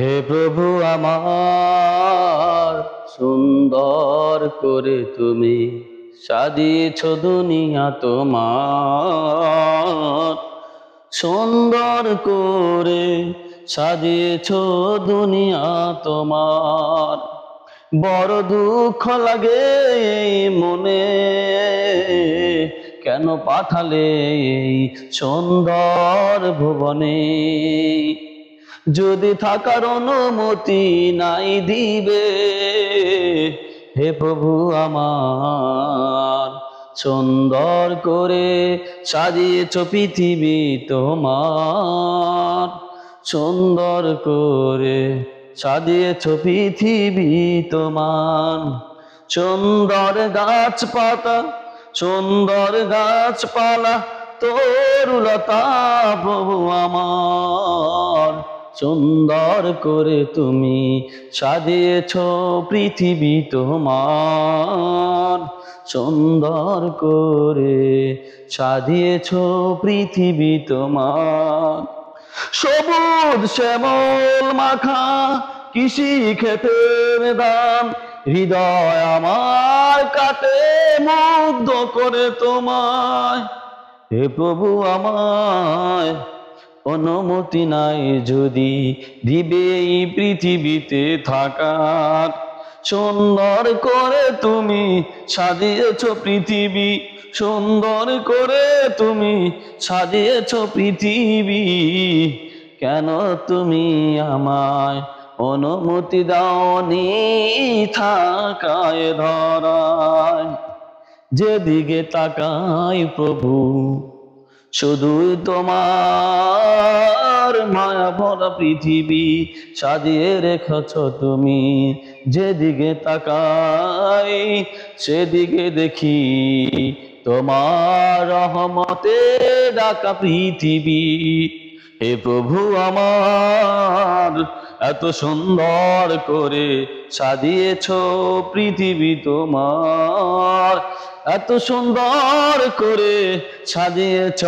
হে প্রভু আমার, সুন্দর করে তুমি সাজিয়েছ দুনিয়া তোমার। সুন্দর করে সাজিয়েছ দুনিয়া তোমার। বড় দুঃখ লাগে মনে, কেন পাঠালে এই সুন্দর ভুবনে। যদি থাকার অনুমতি নাই দিবে, হে প্রভু আমার, সুন্দর করে সাজিয়েছ পৃথিবী তোমার। সুন্দর করে সাজিয়েছ পৃথিবী তোমার। সুন্দর গাছপাতা, সুন্দর গাছপালা, তরুলতা প্রভু আমার। সুন্দর করে তুমি সাজিয়েছ পৃথিবী তোমার। সুন্দর করে সাজিয়েছ পৃথিবী তোমার। সবুজ শ্যামল মাখা কৃষি ক্ষেতের দান, হৃদয় আমার কাটে মুগ্ধ করে তোমায়। হে প্রভু আমায় অনুমতি নাই যদি দিবে এই পৃথিবীতে থাকার। সুন্দর করে তুমি সাজিয়েছ পৃথিবী, সুন্দর করে তুমি সাজিয়েছ পৃথিবী। কেন তুমি আমায় অনুমতি দাওনি থাকায় ধরায়। যেদিকে তাকাই প্রভু শুধুই তোমার মায়া ভরা পৃথিবী সাজিয়ে রেখেছ তুমি। যেদিকে তাকাই সেদিকে দেখি তোমার রহমতে ঢাকা পৃথিবী। হে প্রভু আমার, এত সুন্দর করে সাজিয়েছ পৃথিবী তোমার। এত সুন্দর করে সাজিয়েছ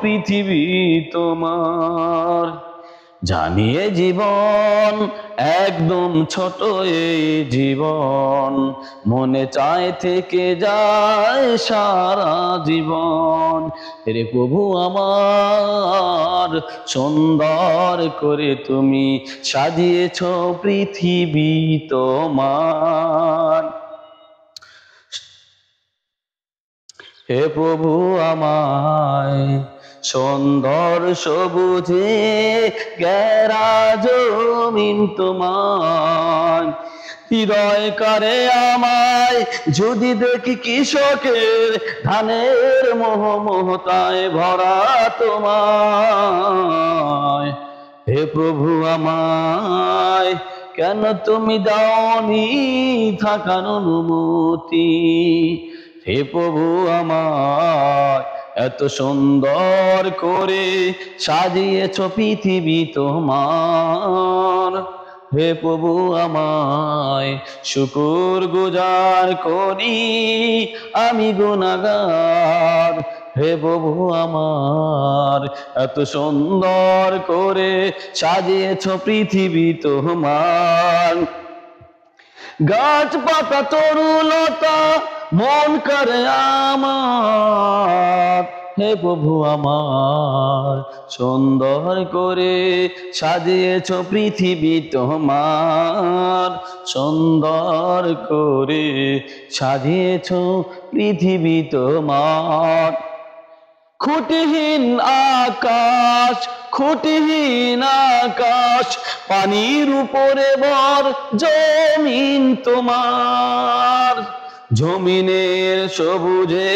পৃথিবী তোমার। জানিয়ে জীবন একদম ছোট, এই জীবন মনে চায় থেকে যায় সারা জীবন। রে প্রভু আমার, সুন্দর করে তুমি সাজিয়েছ পৃথিবী তোমার। হে প্রভু আমায় সুন্দর সবুজে ঘেরা জমিন তোমার। হৃদয় করে আমায় যদি দেখি কৃষকের ধানের মোহতায় ভরা তোমায়। হে প্রভু আমায় কেন তুমি দাওনি থাকার অনুমতি। হে প্রভু আমার, এত সুন্দর করে সাজিয়েছ পৃথিবী তোমার। হে প্রভু আমায় শুকর গুজার করি আমি গুনাহগার। হে প্রভু আমার, এত সুন্দর করে সাজিয়েছ পৃথিবী তোমার। গাছপাতা তরুলতা মন করে আমার। হে প্রভু আমার, সুন্দর করে সাজিয়েছ পৃথিবী তোমার। সুন্দর করে সাজিয়েছ পৃথিবী তোমার। খুঁটিহীন আকাশ, খুঁটিহীন আকাশ, পানির উপরে ভর জমিন তোমার। জমিনের সবুজে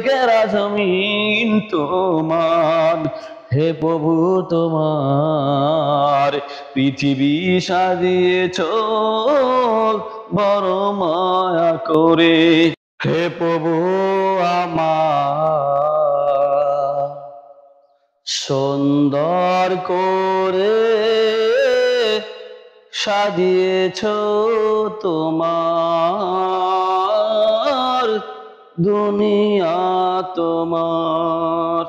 ঘেরা জমিন তোমার। হে প্রভু তোমার পৃথিবী সাজিয়েছ বড় মায়া করে। হে প্রভু আমার, সুন্দর করে সাজিয়েছ তোমার দুনিয়া তোমার।